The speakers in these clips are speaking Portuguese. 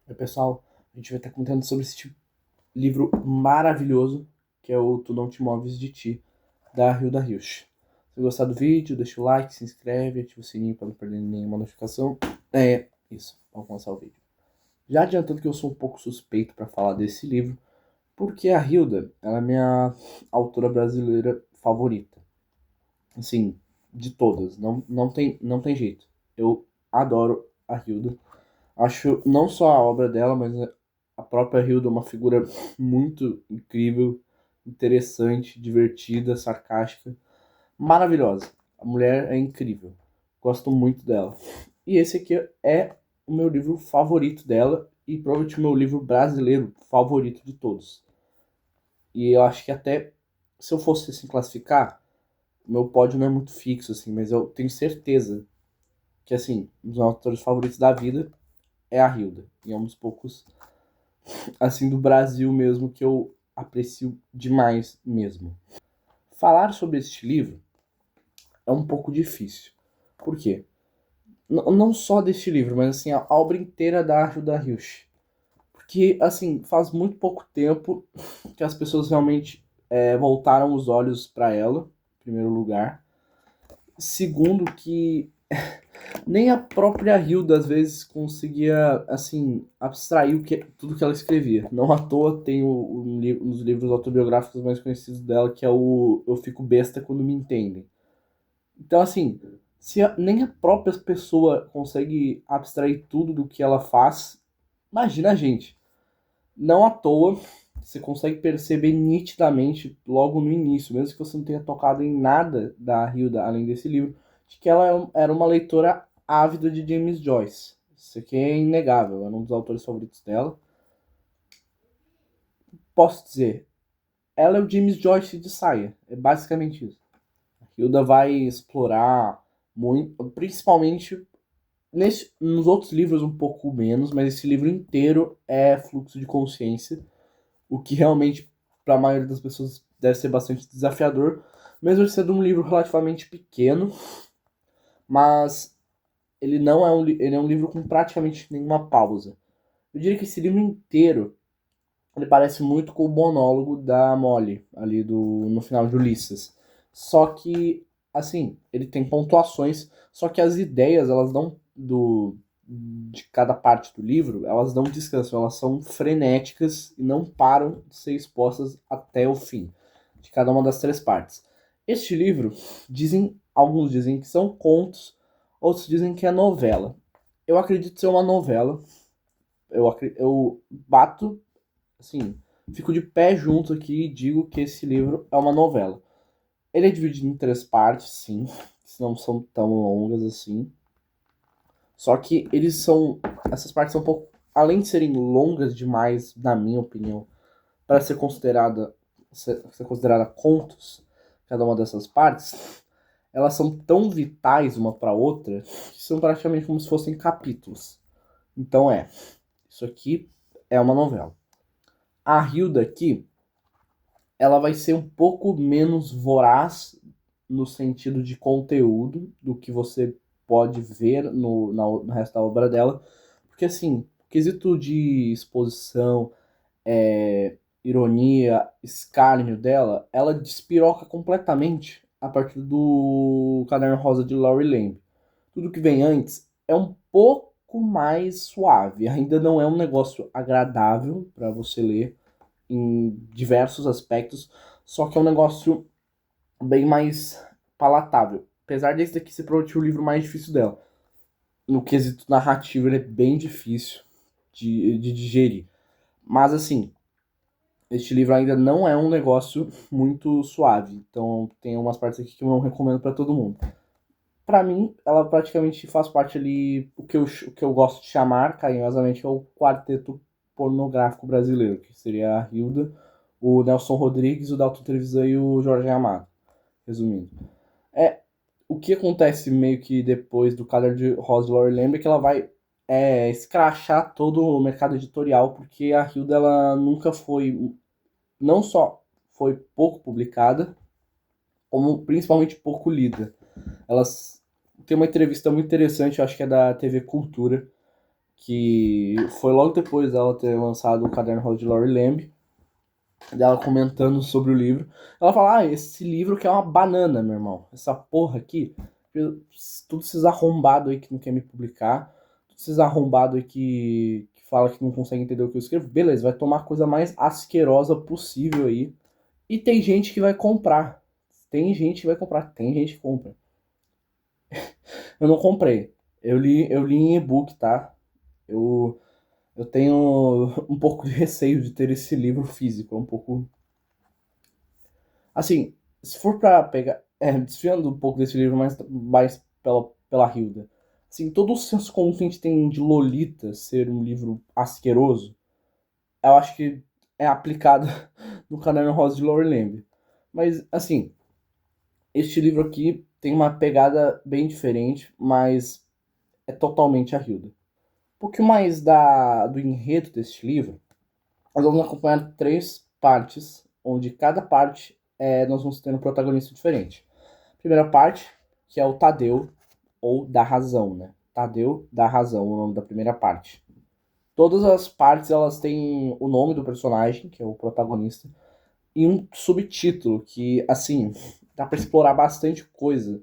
Oi, pessoal, a gente vai estar comentando sobre esse livro maravilhoso que é o Tu Não Te Moves de Ti, da Hilda Hilst. Se gostar do vídeo, deixa o like, se inscreve, ativa o sininho para não perder nenhuma notificação. É isso, vamos começar o vídeo. Já adiantando que eu sou um pouco suspeito para falar desse livro, porque a Hilda, ela é minha autora brasileira favorita. Assim, de todas, não tem jeito. Eu adoro a Hilda. Acho não só a obra dela, mas a própria Hilda é uma figura muito incrível, interessante, divertida, sarcástica, maravilhosa. A mulher é incrível. Gosto muito dela. E esse aqui é o meu livro favorito dela e provavelmente o meu livro brasileiro favorito de todos. E eu acho que até se eu fosse assim classificar, o meu pódio não é muito fixo assim, mas eu tenho certeza que assim, um dos meus autores favoritos da vida é a Hilda. E é um dos poucos assim do Brasil mesmo que eu aprecio demais mesmo. Falar sobre este livro é um pouco difícil. Por quê? Não só deste livro, mas assim a obra inteira da Hilda Hilst. Porque assim faz muito pouco tempo que as pessoas realmente voltaram os olhos para ela, em primeiro lugar. Segundo que nem a própria Hilda às vezes conseguia assim abstrair tudo que ela escrevia. Não à toa tem um dos livros autobiográficos mais conhecidos dela, que é o Eu Fico Besta Quando Me Entendem. Então assim, nem a própria pessoa consegue abstrair tudo do que ela faz, imagina a gente. Não à toa você consegue perceber nitidamente logo no início, mesmo que você não tenha tocado em nada da Hilda além desse livro, de que ela era uma leitora ávida de James Joyce. Isso aqui é inegável, é um dos autores favoritos dela. Posso dizer, ela é o James Joyce de saia, é basicamente isso. A Hilda vai explorar muito, principalmente nos outros livros um pouco menos, mas esse livro inteiro é fluxo de consciência, o que realmente para a maioria das pessoas deve ser bastante desafiador, mesmo sendo um livro relativamente pequeno, mas ele não é ele é um livro com praticamente nenhuma pausa. Eu diria que esse livro inteiro ele parece muito com o monólogo da Molly ali no final de Ulisses. Só que assim, ele tem pontuações, só que as ideias, elas não de cada parte do livro, elas não descansam, elas são frenéticas e não param de ser expostas até o fim de cada uma das três partes. Este livro, alguns dizem que são contos, outros dizem que é novela. Eu acredito ser uma novela. Eu bato, assim, fico de pé junto aqui e digo que esse livro é uma novela. Ele é dividido em três partes, sim, que não são tão longas assim. Só que essas partes são um pouco, além de serem longas demais, na minha opinião, para ser considerada contos, cada uma dessas partes, elas são tão vitais uma para outra que são praticamente como se fossem capítulos. Então isso aqui é uma novela. A Hilda aqui, ela vai ser um pouco menos voraz no sentido de conteúdo do que você pode ver no resto da obra dela, porque assim, o quesito de exposição, ironia, escárnio dela, ela despiroca completamente a partir do Caderno Rosa de Laurie Lamb. Tudo que vem antes é um pouco mais suave, ainda não é um negócio agradável para você ler em diversos aspectos, só que é um negócio bem mais palatável. Apesar desse daqui ser provavelmente o livro mais difícil dela. No quesito narrativo, ele é bem difícil de digerir. Mas assim, este livro ainda não é um negócio muito suave. Então tem umas partes aqui que eu não recomendo para todo mundo. Para mim, ela praticamente faz parte ali, o que eu gosto de chamar carinhosamente, é o quarteto pornográfico brasileiro, que seria a Hilda, o Nelson Rodrigues, o Dalton Trevisan e o Jorge Amado, resumindo. É, o que acontece meio que depois do Caderno de Rosa de Laurie Lamb é que ela vai escrachar todo o mercado editorial, porque a Hilda ela nunca foi, não só foi pouco publicada, como principalmente pouco lida. Elas tem uma entrevista muito interessante, acho que é da TV Cultura, que foi logo depois dela ter lançado o Caderno Rosa de Lori Lamb, dela comentando sobre o livro. Ela fala, esse livro que é uma banana, meu irmão. Essa porra aqui, todos esses arrombados aí que não quer me publicar, todos esses arrombados aí que fala que não consegue entender o que eu escrevo, beleza, vai tomar a coisa mais asquerosa possível aí. E tem gente que vai comprar. Tem gente que vai comprar, tem gente que compra. Eu não comprei. Eu li em e-book, tá? Eu tenho um pouco de receio de ter esse livro físico. É um pouco. Assim, se for pra pegar. Desfiando um pouco desse livro mais pela Hilda. Assim, todo o senso comum que a gente tem de Lolita ser um livro asqueroso, eu acho que é aplicado no Caderno Rosa de Lori Lamb. Mas, assim, este livro aqui tem uma pegada bem diferente, mas é totalmente a Hilda. Um pouquinho mais do enredo deste livro, nós vamos acompanhar 3 partes, onde cada parte nós vamos ter um protagonista diferente. Primeira parte, que é o Tadeu, ou da Razão, né? Tadeu da Razão, o nome da primeira parte. Todas as partes elas têm o nome do personagem, que é o protagonista, e um subtítulo que, assim, dá para explorar bastante coisa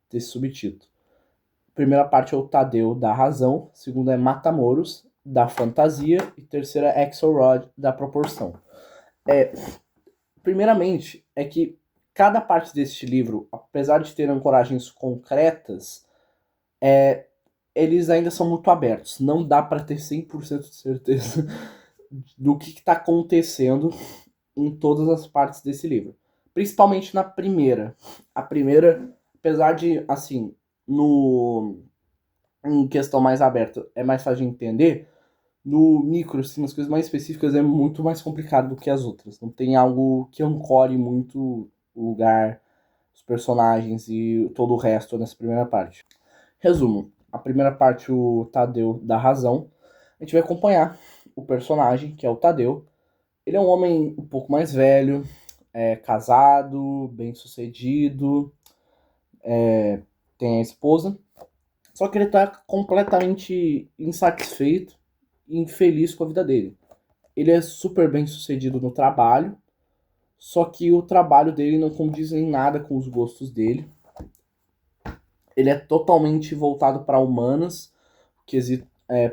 desse subtítulo. Primeira parte é o Tadeu da Razão, segunda é Matamoros da Fantasia e terceira é Axelrod da Proporção. Primeiramente, é que cada parte deste livro, apesar de ter ancoragens concretas, eles ainda são muito abertos. Não dá para ter 100% de certeza do que está acontecendo em todas as partes desse livro. Principalmente na primeira. A primeira, apesar de, assim, no em questão mais aberta é mais fácil de entender, no micro, assim, nas coisas mais específicas é muito mais complicado do que as outras. Não tem algo que ancore muito o lugar, os personagens e todo o resto nessa primeira parte. Resumo, a primeira parte, o Tadeu dá razão. A gente vai acompanhar o personagem, que é o Tadeu. Ele é um homem um pouco mais velho, casado, bem sucedido, tem a esposa. Só que ele tá completamente insatisfeito e infeliz com a vida dele. Ele é super bem sucedido no trabalho, só que o trabalho dele não condiz em nada com os gostos dele. Ele é totalmente voltado para humanas,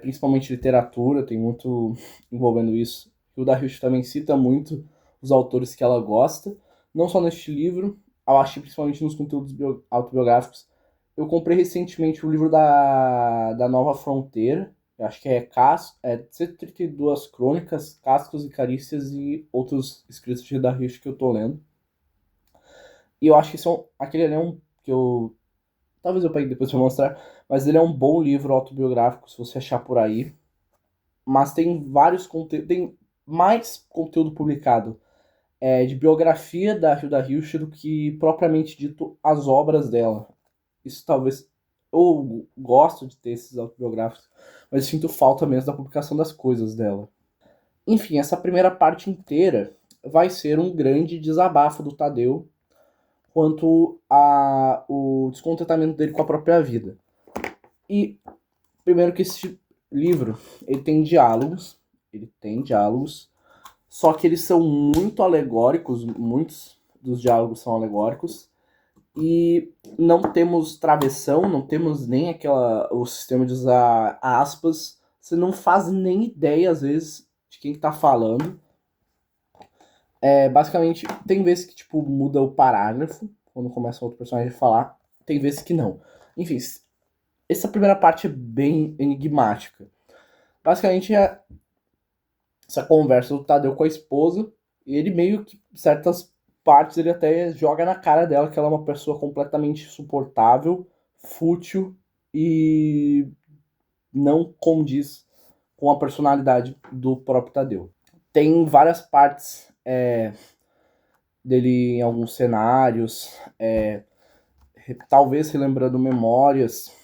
principalmente literatura, tem muito envolvendo isso. O da Hilst também cita muito os autores que ela gosta, não só neste livro, eu acho que principalmente nos conteúdos autobiográficos. Eu comprei recentemente o livro da Nova Fronteira, eu acho que é 132 crônicas, cascos e carícias e outros escritos de da Hilst que eu tô lendo. E eu acho que aquele ali é um que eu talvez eu pegue depois pra mostrar, mas ele é um bom livro autobiográfico, se você achar por aí. Mas tem vários conteúdos, tem mais conteúdo publicado de biografia da Hilda Hilst do que propriamente dito as obras dela. Isso talvez eu gosto de ter esses autobiográficos, mas sinto falta mesmo da publicação das coisas dela. Enfim, essa primeira parte inteira vai ser um grande desabafo do Tadeu quanto o descontentamento dele com a própria vida. E primeiro que esse livro, ele tem diálogos, só que eles são muito alegóricos, muitos dos diálogos são alegóricos, e não temos travessão, não temos nem o sistema de usar aspas, você não faz nem ideia, às vezes, de quem tá falando. Basicamente, tem vezes que, tipo, muda o parágrafo, quando começa outro personagem a falar, tem vezes que não. Enfim, essa primeira parte é bem enigmática. Basicamente é essa conversa do Tadeu com a esposa, e ele meio que, certas partes, ele até joga na cara dela que ela é uma pessoa completamente insuportável, fútil e não condiz com a personalidade do próprio Tadeu. Tem várias partes dele em alguns cenários, talvez relembrando memórias,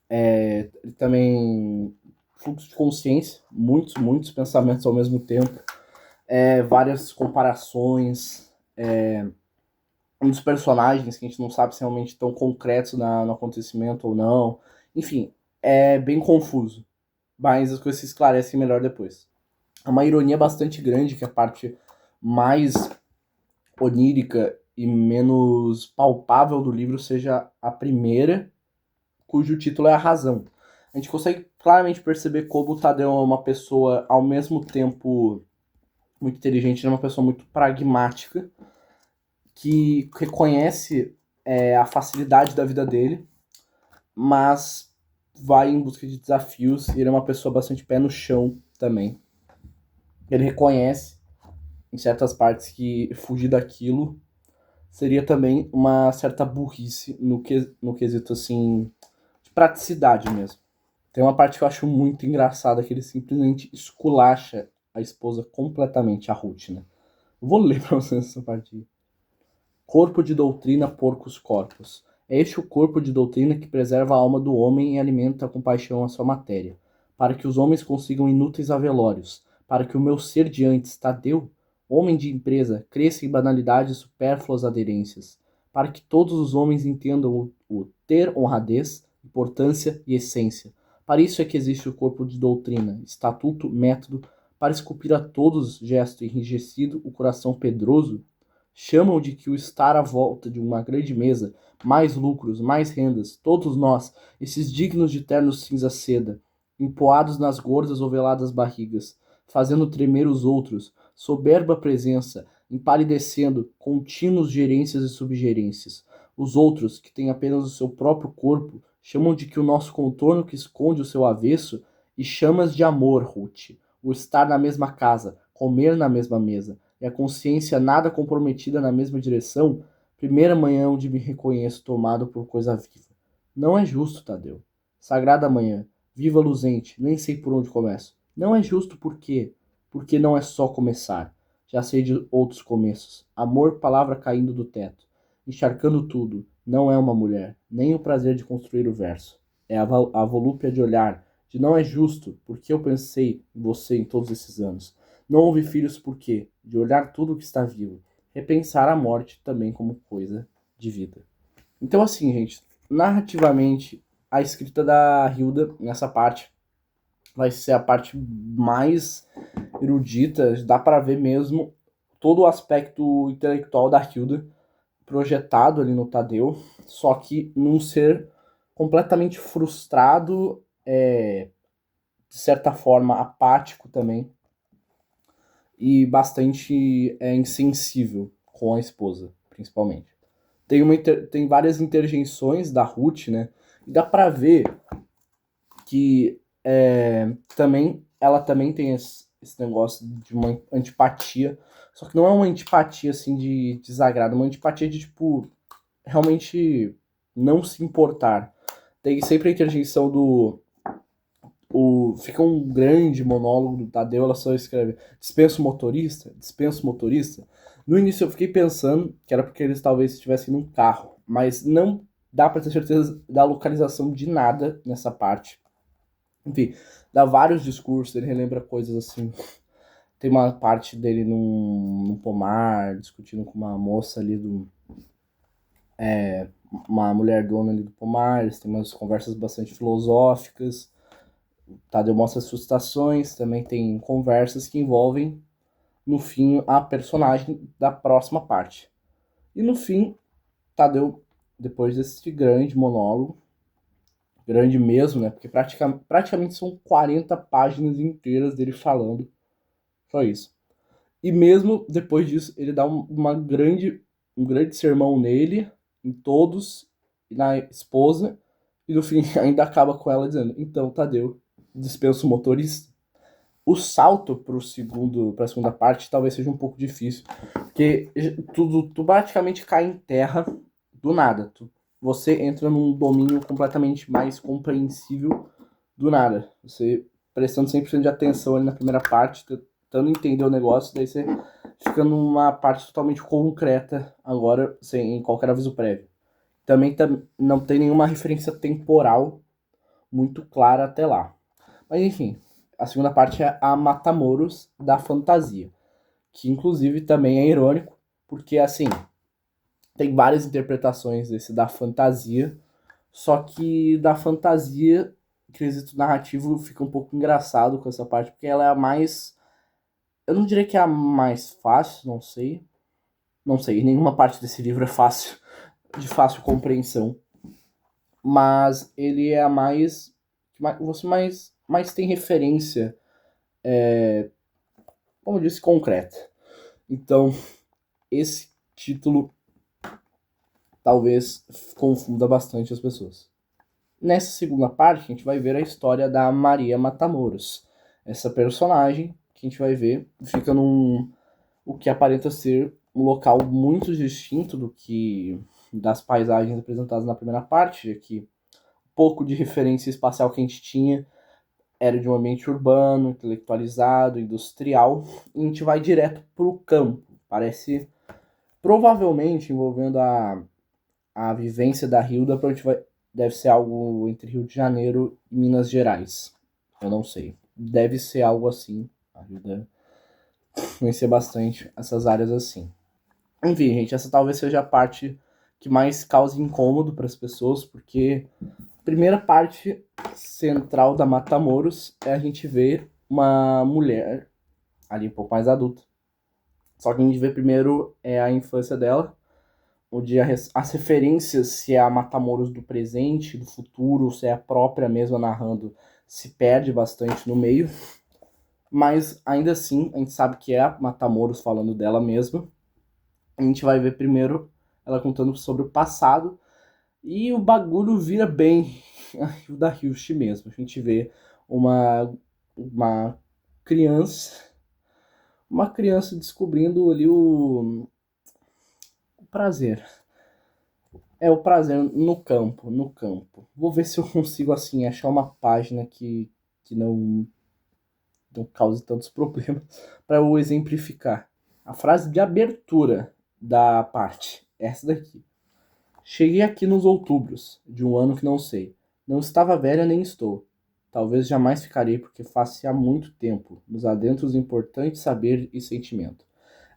ele também fluxo de consciência, muitos pensamentos ao mesmo tempo, várias comparações, um dos personagens que a gente não sabe se realmente estão concretos no acontecimento ou não. Enfim, é bem confuso. mas as coisas se esclarecem melhor depois. É uma ironia bastante grande que a parte mais onírica e menos palpável do livro seja a primeira, cujo título é A Razão. A gente consegue claramente perceber como o Tadeu é uma pessoa, ao mesmo tempo, muito inteligente, é uma pessoa muito pragmática, que reconhece a facilidade da vida dele, mas vai em busca de desafios, e ele é uma pessoa bastante pé no chão também. Ele reconhece, em certas partes, que fugir daquilo seria também uma certa burrice no quesito, assim, de praticidade mesmo. Tem uma parte que eu acho muito engraçada, que ele simplesmente esculacha a esposa completamente, a Ruth, né? Eu vou ler pra vocês essa parte. Corpo de doutrina, porcos corpos. É este o corpo de doutrina que preserva a alma do homem e alimenta com paixão a sua matéria, para que os homens consigam inúteis avelórios, para que o meu ser de antes, Tadeu, homem de empresa, cresça em banalidades supérfluas aderências, para que todos os homens entendam o ter honradez, importância e essência. Para isso é que existe o corpo de doutrina, estatuto, método, para esculpir a todos gesto enrijecido, o coração pedroso, chamam de que o estar à volta de uma grande mesa, mais lucros, mais rendas, todos nós, esses dignos de ternos cinza seda, empoados nas gordas ou veladas barrigas, fazendo tremer os outros, soberba presença, empalidecendo, contínuos gerências e subgerências. Os outros, que têm apenas o seu próprio corpo, chamam de que o nosso contorno que esconde o seu avesso, e chamas de amor, Ruth, o estar na mesma casa, comer na mesma mesa, e a consciência nada comprometida na mesma direção, primeira manhã onde me reconheço tomado por coisa viva. Não é justo, Tadeu. Sagrada manhã, viva luzente, nem sei por onde começo. Não é justo por quê? Porque não é só começar. Já sei de outros começos. Amor, palavra caindo do teto, encharcando tudo. Não é uma mulher, nem o prazer de construir o verso. É a volúpia de olhar, de não é justo, porque eu pensei em você em todos esses anos. Não houve filhos por quê? De olhar tudo o que está vivo. Repensar a morte também como coisa de vida. Então, assim, gente, narrativamente, a escrita da Hilda, nessa parte, vai ser a parte mais erudita. Dá para ver mesmo todo o aspecto intelectual da Hilda projetado ali no Tadeu, só que num ser completamente frustrado, de certa forma apático também, e bastante insensível com a esposa, principalmente. Tem várias interjeições da Ruth, né? E dá pra ver que também ela também tem esse negócio de uma antipatia, só que não é uma antipatia assim de desagrado, é uma antipatia de tipo realmente não se importar. Tem sempre a interjeição do fica um grande monólogo do Tadeu, ela só escreve dispenso motorista, dispenso motorista. No início eu fiquei pensando que era porque eles talvez estivessem num carro, mas não dá pra ter certeza da localização de nada nessa parte. Enfim, dá vários discursos, ele relembra coisas assim. Tem uma parte dele num pomar, discutindo com uma moça ali uma mulher dona ali do pomar, eles têm umas conversas bastante filosóficas. Tadeu mostra as frustrações, também tem conversas que envolvem, no fim, a personagem da próxima parte. E no fim, Tadeu, depois desse grande monólogo, grande mesmo, né? Porque praticamente são 40 páginas inteiras dele falando, só isso. E mesmo depois disso, ele dá um grande sermão nele, em todos, e na esposa, e no fim ainda acaba com ela dizendo: então, Tadeu, dispensa o motorista. O salto para a segunda parte talvez seja um pouco difícil, porque tu praticamente cai em terra do nada. Você entra num domínio completamente mais compreensível do nada. Você prestando 100% de atenção ali na primeira parte, tentando entender o negócio, daí você fica numa parte totalmente concreta agora, sem qualquer aviso prévio. Também não tem nenhuma referência temporal muito clara até lá. Mas enfim, a segunda parte é a Matamoros da fantasia, que inclusive também é irônico, porque assim, tem várias interpretações desse da fantasia, só que da fantasia quesito narrativo fica um pouco engraçado com essa parte, porque ela é a mais... Eu não diria que é a mais fácil, não sei. Não sei, nenhuma parte desse livro é fácil, de fácil compreensão. Mas ele é a mais... Você mais tem referência, como eu disse, concreta. Então, esse título talvez confunda bastante as pessoas. Nessa segunda parte, a gente vai ver a história da Maria Matamoros. Essa personagem que a gente vai ver fica o que aparenta ser um local muito distinto do que das paisagens apresentadas na primeira parte, já que pouco de referência espacial que a gente tinha era de um ambiente urbano, intelectualizado, industrial, e a gente vai direto para o campo. Parece provavelmente envolvendo a vivência da Hilda, deve ser algo entre Rio de Janeiro e Minas Gerais. Eu não sei. Deve ser algo assim. A Hilda conhecer bastante essas áreas assim. Enfim, gente, essa talvez seja a parte que mais cause incômodo para as pessoas, porque a primeira parte central da Matamoros é a gente ver uma mulher ali um pouco mais adulta. Só que a gente vê primeiro a infância dela, onde as referências, se é a Matamoros do presente, do futuro, se é a própria mesma narrando, se perde bastante no meio. Mas ainda assim, a gente sabe que é a Matamoros falando dela mesma. A gente vai ver primeiro ela contando sobre o passado e o bagulho vira bem o da Hyushi mesmo. A gente vê uma criança, uma criança descobrindo ali o prazer. É o prazer no campo, no campo. Vou ver se eu consigo assim achar uma página que não cause tantos problemas para eu exemplificar. A frase de abertura da parte, essa daqui. Cheguei aqui nos outubros, de um ano que não sei. Não estava velha nem estou. Talvez jamais ficarei, porque faz-se há muito tempo, nos adentros importante saber e sentimento.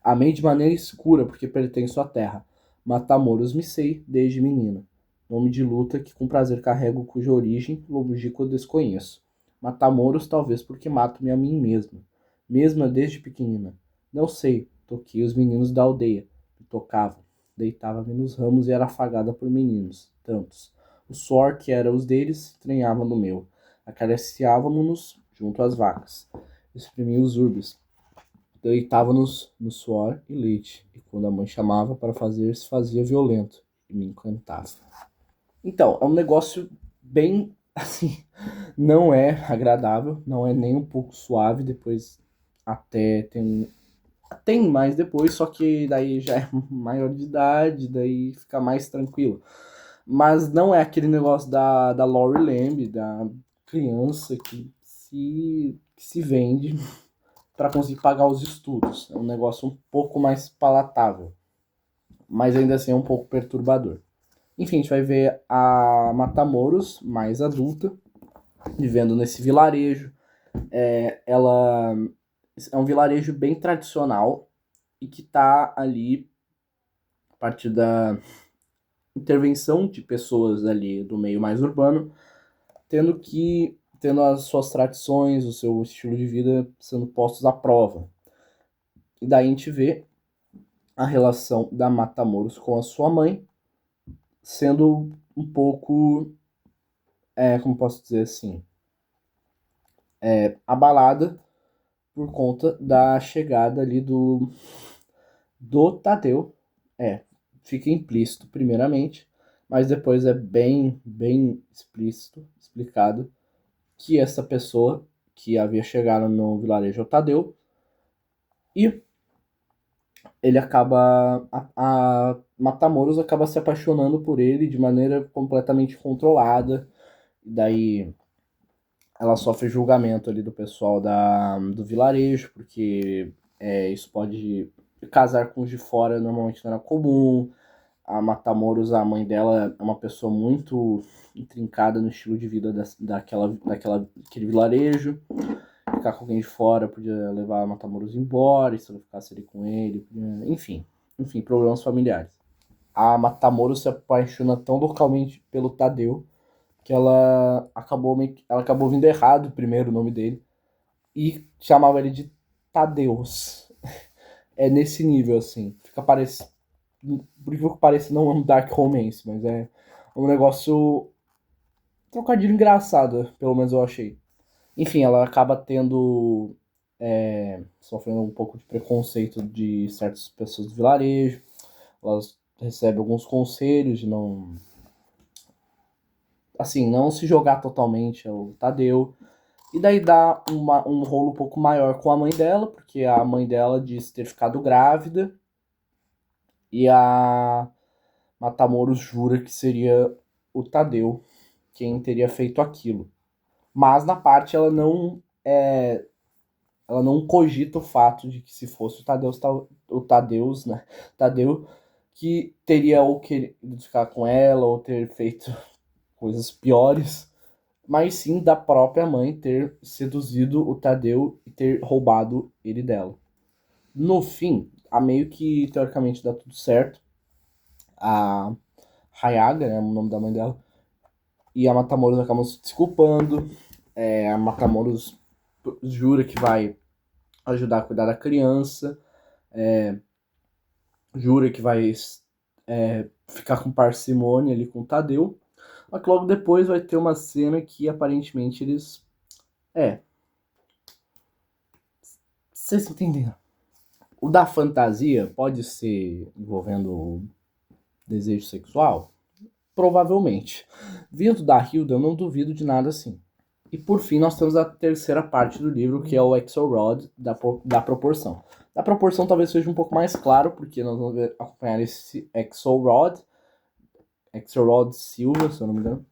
Amei de maneira escura, porque pertenço à terra. Matamoros me sei, desde menina. Nome de luta que com prazer carrego, cuja origem longínqua desconheço. Matamoros, talvez porque mato-me a mim mesma. Mesma desde pequenina. Não sei, toquei os meninos da aldeia. Me tocavam. Deitava-me nos ramos e era afagada por meninos, tantos. O suor que era os deles, treinava no meu. Acariciávamo-nos junto às vacas. Exprimia os urbes. Deitava-nos no suor e leite. E quando a mãe chamava para fazer, se fazia violento. E me encantava. Então, é um negócio bem, assim, não é agradável, não é nem um pouco suave, depois até tem mais depois, só que daí já é maior de idade, daí fica mais tranquilo. Mas não é aquele negócio da Lori Lamb, da criança que se vende para conseguir pagar os estudos. É um negócio um pouco mais palatável, mas ainda assim é um pouco perturbador. Enfim, a gente vai ver a Matamoros, mais adulta, vivendo nesse vilarejo. Ela é um vilarejo bem tradicional e que está ali a partir da intervenção de pessoas ali do meio mais urbano, tendo as suas tradições, o seu estilo de vida sendo postos à prova. E daí a gente vê a relação da Matamoros com a sua mãe sendo um pouco, como posso dizer assim, abalada por conta da chegada ali do Tadeu. Fica implícito primeiramente, mas depois é bem explícito, explicado, que essa pessoa que havia chegado no vilarejo é o Tadeu, e ele acaba. A Matamoros acaba se apaixonando por ele de maneira completamente controlada. E daí ela sofre julgamento ali do pessoal do vilarejo, porque isso pode casar com os de fora, normalmente não era comum. A Matamoros, a mãe dela, é uma pessoa muito intrincada no estilo de vida daquele vilarejo. Ficar com alguém de fora podia levar a Matamoros embora, e se ela ficasse ali com ele, podia... enfim, problemas familiares. A Matamoros se apaixona tão loucamente pelo Tadeu que ela acabou vindo errado primeiro o nome dele e chamava ele de Tadeus. É nesse nível, assim. Fica parecendo. Por incrível que pareça, não é um dark romance, mas é um negócio. Trocadilho engraçado, pelo menos eu achei. Enfim, ela acaba tendo. Sofrendo um pouco de preconceito de certas pessoas do vilarejo. Elas recebem alguns conselhos de não. Assim, não se jogar totalmente ao Tadeu. E daí dá um rolo um pouco maior com a mãe dela, porque a mãe dela diz ter ficado grávida. E a Matamoros jura que seria o Tadeu quem teria feito aquilo. Mas na parte ela não cogita o fato de que se fosse o Tadeus, né? Tadeu que teria ou querido ficar com ela ou ter feito coisas piores, mas sim da própria mãe ter seduzido o Tadeu e ter roubado ele dela. No fim, a meio que teoricamente dá tudo certo. A Hayaga, né, o nome da mãe dela, e a Matamoros acabam se desculpando. A Matamoros jura que vai ajudar a cuidar da criança, jura que vai ficar com parcimônia ali com o Tadeu. Só que logo depois vai ter uma cena que aparentemente eles. É. Vocês entenderam? O da fantasia pode ser envolvendo desejo sexual? Provavelmente. Vindo da Hilda, eu não duvido de nada assim. E por fim, nós temos a terceira parte do livro, que é o Axelrod da proporção. Da proporção talvez seja um pouco mais claro, porque nós vamos acompanhar esse Axelrod Silva, se eu não me engano.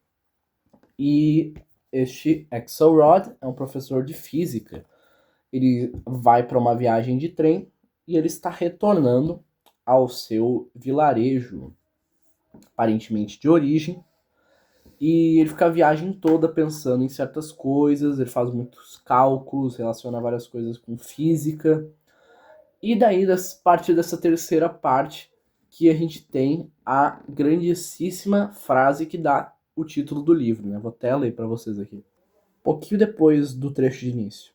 E este Axelrod é um professor de física. Ele vai para uma viagem de trem e ele está retornando ao seu vilarejo, aparentemente de origem. E ele fica a viagem toda pensando em certas coisas, ele faz muitos cálculos, relaciona várias coisas com física. E daí, a partir dessa terceira parte, que a gente tem a grandíssima frase que dá o título do livro, né? Vou até ler para vocês aqui. Pouquinho depois do trecho de início.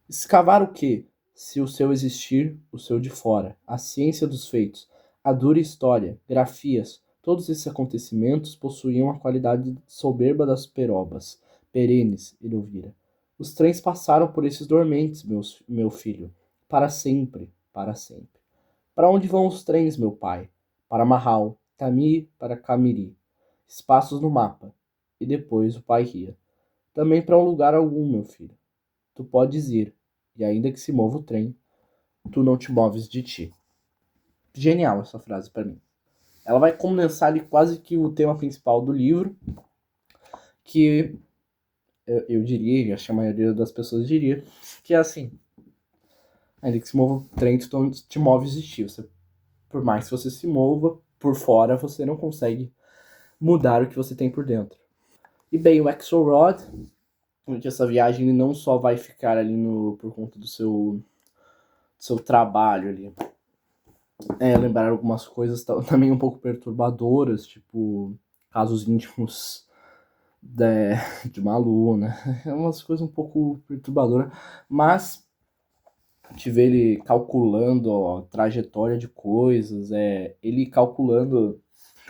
Escavar o quê? Se o seu existir, o seu de fora, a ciência dos feitos, a dura história, grafias, todos esses acontecimentos possuíam a qualidade soberba das perobas, perenes, ele ouvira. Os trens passaram por esses dormentes, meu filho, para sempre, para sempre. Para onde vão os trens, meu pai? Para Marral, Tami para Camiri. Espaços no mapa. E depois o pai ria. Também para um lugar algum, meu filho. Tu podes ir, e ainda que se mova o trem, tu não te moves de ti. Genial essa frase para mim. Ela vai condensar ali quase que o tema principal do livro, que eu diria, e acho que a maioria das pessoas diria, que é assim, ainda que se mova o trem, tu não te moves de ti. Por mais que você se mova por fora, você não consegue mudar o que você tem por dentro. E bem, o Axelrod, durante essa viagem, ele não só vai ficar ali por conta do seu trabalho ali, lembrar algumas coisas também um pouco perturbadoras, tipo casos íntimos de uma aluna, umas coisas um pouco perturbadoras, mas te ver ele calculando a trajetória de coisas, ele calculando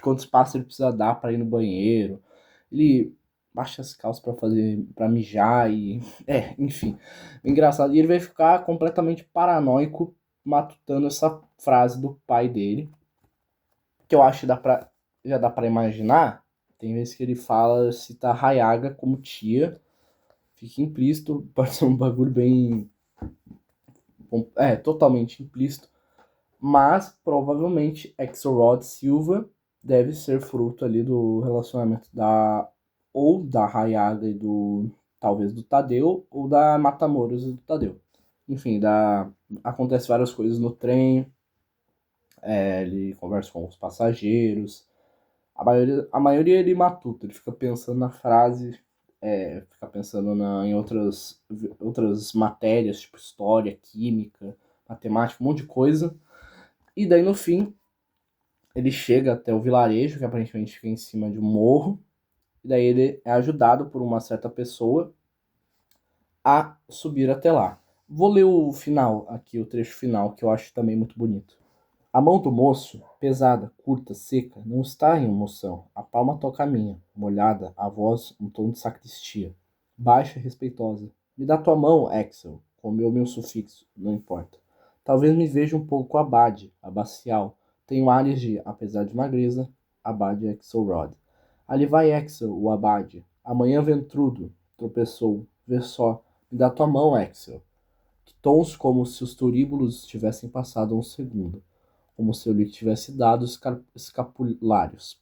quantos passos ele precisa dar para ir no banheiro, ele baixa as calças para mijar e enfim, engraçado. E ele vai ficar completamente paranoico matutando essa frase do pai dele, que eu acho que já dá pra imaginar. Tem vezes que ele fala, cita a Hayaga como tia, fica implícito, pode ser um bagulho bem totalmente implícito, mas provavelmente Axelrod Silva deve ser fruto ali do relacionamento da Hayaga e talvez do Tadeu, ou da Matamoros e do Tadeu. Enfim, acontece várias coisas no trem, ele conversa com os passageiros, a maioria ele matuta, ele fica pensando na frase, fica pensando em outras matérias, tipo história, química, matemática, um monte de coisa. E daí no fim, ele chega até o vilarejo, que aparentemente fica em cima de um morro, e daí ele é ajudado por uma certa pessoa a subir até lá. Vou ler o final aqui, o trecho final, que eu acho também muito bonito. A mão do moço, pesada, curta, seca, não está em emoção. A palma toca a minha, molhada, a voz um tom de sacristia. Baixa e respeitosa. Me dá tua mão, Axel, com o meu sufixo, não importa. Talvez me veja um pouco abade, abacial. Tenho ares de, apesar de magreza, abade Axelrod. Ali vai Axel, o abade. Amanhã ventrudo, tropeçou. Vê só. Me dá tua mão, Axel. Que tons como se os turíbulos tivessem passado um segundo, como se eu lhe tivesse dado escapulários.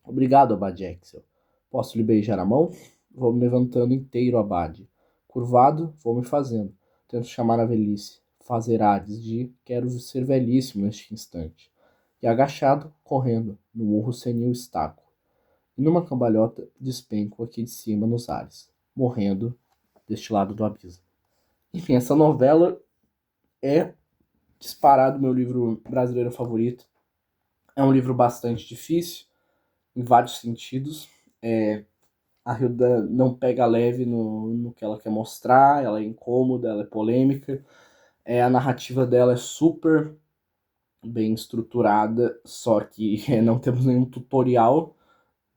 Obrigado, Abade Axel. Posso lhe beijar a mão? Vou me levantando inteiro, Abade. Curvado, vou me fazendo. Tento chamar a velhice. Fazer ades de quero ser velhíssimo neste instante. E agachado, correndo, no urro senil estaco. E numa cambalhota, despenco aqui de cima nos ares, morrendo deste lado do abismo. Enfim, essa novela é disparado meu livro brasileiro favorito. É um livro bastante difícil, em vários sentidos. A Hilda não pega leve no que ela quer mostrar, ela é incômoda, ela é polêmica. A narrativa dela é super bem estruturada, só que não temos nenhum tutorial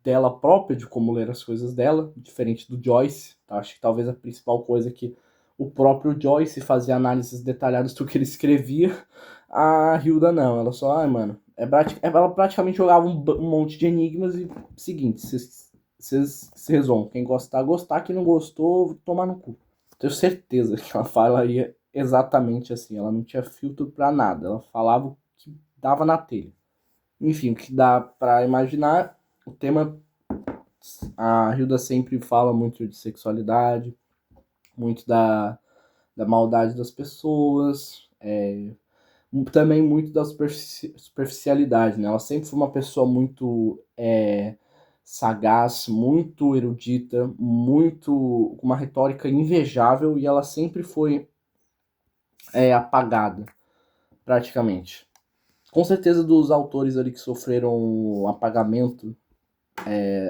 dela própria de como ler as coisas dela, diferente do Joyce. Acho que talvez a principal coisa é que o próprio Joyce fazia análises detalhadas do que ele escrevia. A Hilda não, ela só, mano, ela praticamente jogava um monte de enigmas e seguinte, vocês se resolvam. Quem gostar, gostar, quem não gostou, tomar no cu. Tenho certeza que ela falaria exatamente assim, ela não tinha filtro pra nada, ela falava o que dava na telha. Enfim, o que dá pra imaginar, o tema, a Hilda sempre fala muito de sexualidade, muito da maldade das pessoas, também muito da superficialidade, né? Ela sempre foi uma pessoa muito sagaz, muito erudita, com uma retórica invejável, e ela sempre foi apagada, praticamente. Com certeza dos autores ali que sofreram apagamento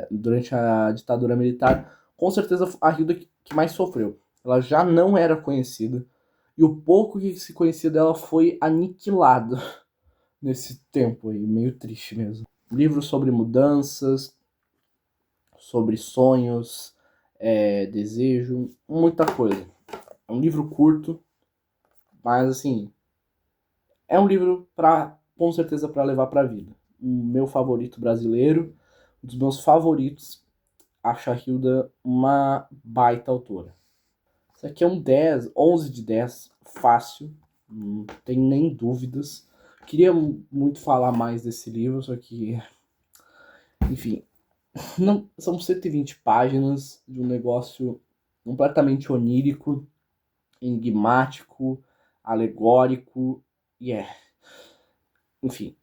durante a ditadura militar, com certeza a Hilda que mais sofreu. Ela já não era conhecida, e o pouco que se conhecia dela foi aniquilado nesse tempo aí, meio triste mesmo. Livros sobre mudanças, sobre sonhos, desejo, muita coisa. É um livro curto, mas assim, é um livro com certeza para levar para a vida. O meu favorito brasileiro, um dos meus favoritos. Acho a Hilda uma baita autora. Isso aqui é um 10, 11 de 10, fácil, não tem nem dúvidas. Queria muito falar mais desse livro, só que, enfim, não, são 120 páginas de um negócio completamente onírico, enigmático, alegórico, enfim,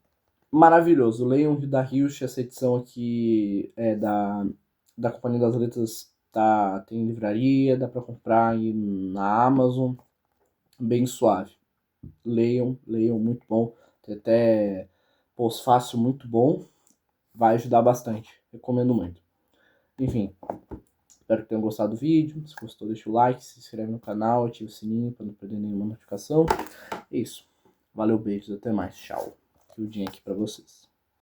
maravilhoso. Leiam Hilda Hilst, essa edição aqui é da Companhia das Letras, tem em livraria, dá para comprar aí na Amazon, bem suave. Leiam, muito bom. Tem até pós-fácil muito bom, vai ajudar bastante, recomendo muito. Enfim, espero que tenham gostado do vídeo. Se gostou, deixa o like, se inscreve no canal, ativa o sininho para não perder nenhuma notificação. É isso. Valeu, beijos, até mais, tchau. Rildinho aqui para vocês.